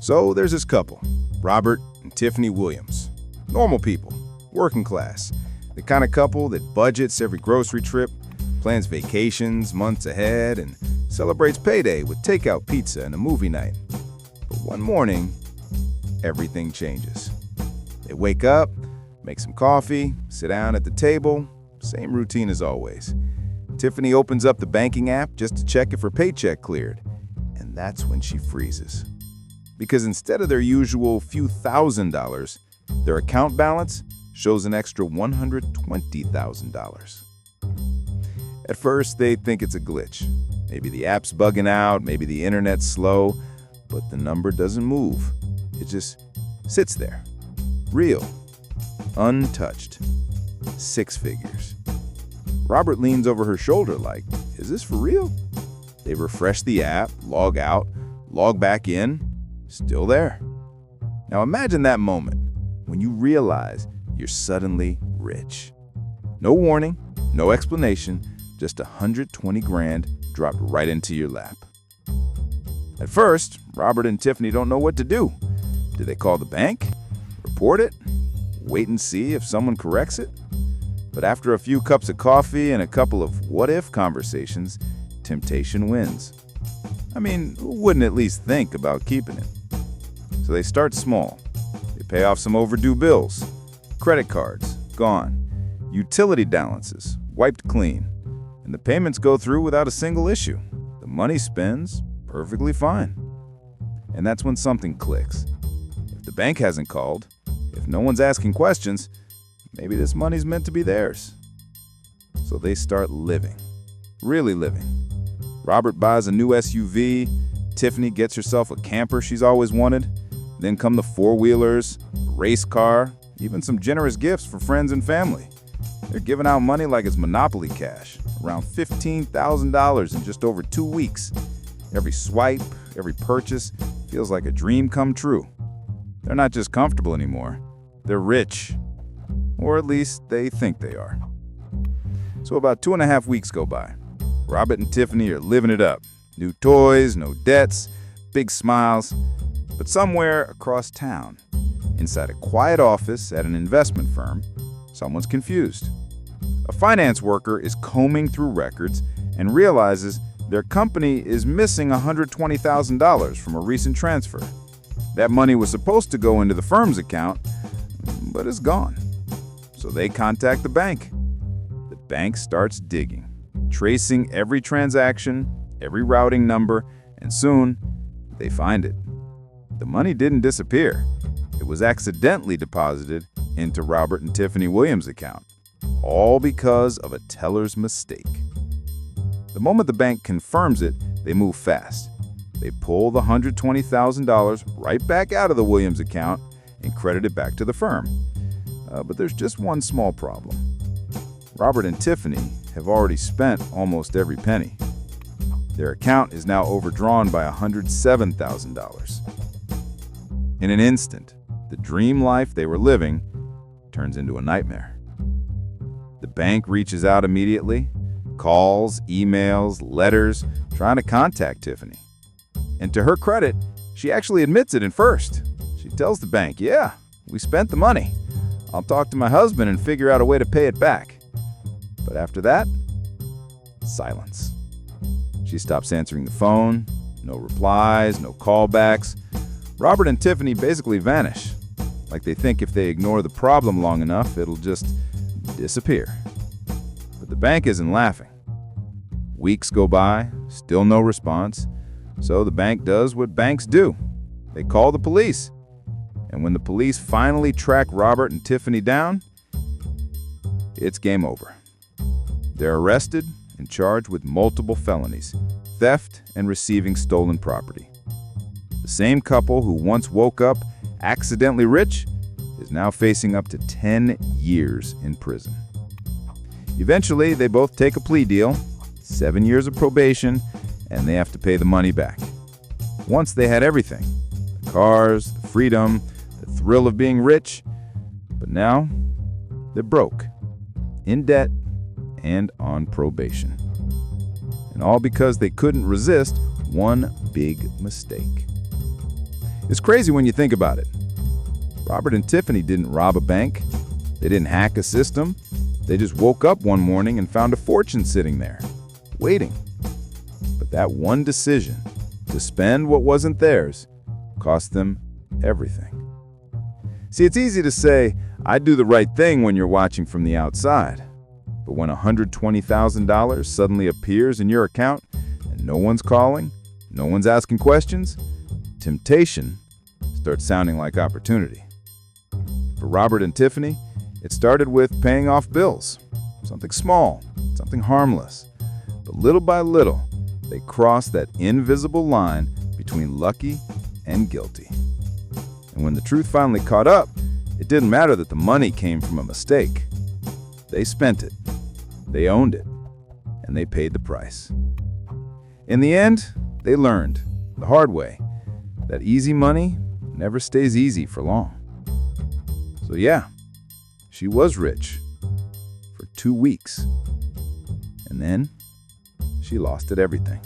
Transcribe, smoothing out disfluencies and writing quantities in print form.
So there's this couple, Robert and Tiffany Williams. Normal people, working class. The kind of couple that budgets every grocery trip, plans vacations months ahead, and celebrates payday with takeout pizza and a movie night. But one morning, everything changes. They wake up, make some coffee, sit down at the table, same routine as always. Tiffany opens up the banking app just to check if her paycheck cleared, and that's when she freezes. Because instead of their usual few $1,000s, their account balance shows an extra $120,000. At first, they think it's a glitch. Maybe the app's bugging out, maybe the internet's slow, but the number doesn't move. It just sits there. Real. Untouched. 6 figures. Robert leans over her shoulder like, is this for real? They refresh the app, log out, log back in. Still there. Now imagine that moment when you realize you're suddenly rich. No warning, no explanation, just 120 grand dropped right into your lap. At first, Robert and Tiffany don't know what to do. Do they call the bank? Report it? Wait and see if someone corrects it? But after a few cups of coffee and a couple of what-if conversations, temptation wins. I mean, who wouldn't at least think about keeping it? So they start small. They pay off some overdue bills. Credit cards, gone. Utility balances, wiped clean. And the payments go through without a single issue. The money spends perfectly fine. And that's when something clicks. If the bank hasn't called, if no one's asking questions, maybe this money's meant to be theirs. So they start living. Really living. Robert buys a new SUV. Tiffany gets herself a camper she's always wanted. Then come the four-wheelers, a race car, even some generous gifts for friends and family. They're giving out money like it's Monopoly cash, around $15,000 in just over 2 weeks. Every swipe, every purchase feels like a dream come true. They're not just comfortable anymore, they're rich. Or at least they think they are. So about 2.5 weeks go by. Robert and Tiffany are living it up. New toys, no debts, big smiles. But somewhere across town, inside a quiet office at an investment firm, someone's confused. A finance worker is combing through records and realizes their company is missing $120,000 from a recent transfer. That money was supposed to go into the firm's account, but it's gone. So they contact the bank. The bank starts digging, tracing every transaction, every routing number, and soon they find it. The money didn't disappear. It was accidentally deposited into Robert and Tiffany Williams' account, all because of a teller's mistake. The moment the bank confirms it, they move fast. They pull the $120,000 right back out of the Williams account and credit it back to the firm. But there's just one small problem. Robert and Tiffany have already spent almost every penny. Their account is now overdrawn by $107,000. In an instant, the dream life they were living turns into a nightmare. The bank reaches out immediately, calls, emails, letters, trying to contact Tiffany. And to her credit, she actually admits it in first. She tells the bank, yeah, we spent the money. I'll talk to my husband and figure out a way to pay it back. But after that, silence. She stops answering the phone, no replies, no callbacks. Robert and Tiffany basically vanish, like they think if they ignore the problem long enough, it'll just disappear. But the bank isn't laughing. Weeks go by, still no response, so the bank does what banks do. They call the police. And when the police finally track Robert and Tiffany down, it's game over. They're arrested and charged with multiple felonies, theft and receiving stolen property. The same couple who once woke up accidentally rich is now facing up to 10 years in prison. Eventually, they both take a plea deal, 7 years of probation, and they have to pay the money back. Once they had everything, the cars, the freedom, the thrill of being rich, but now they're broke, in debt, and on probation. And all because they couldn't resist one big mistake. It's crazy when you think about it. Robert and Tiffany didn't rob a bank. They didn't hack a system. They just woke up one morning and found a fortune sitting there, waiting. But that one decision, to spend what wasn't theirs, cost them everything. See, it's easy to say, I do the right thing when you're watching from the outside. But when $120,000 suddenly appears in your account and no one's calling, no one's asking questions, temptation starts sounding like opportunity. For Robert and Tiffany, it started with paying off bills. Something small, something harmless. But little by little, they crossed that invisible line between lucky and guilty. And when the truth finally caught up, it didn't matter that the money came from a mistake. They spent it, they owned it, and they paid the price. In the end, they learned, the hard way, that easy money never stays easy for long. So yeah, she was rich for 2 weeks. And then she lost it everything.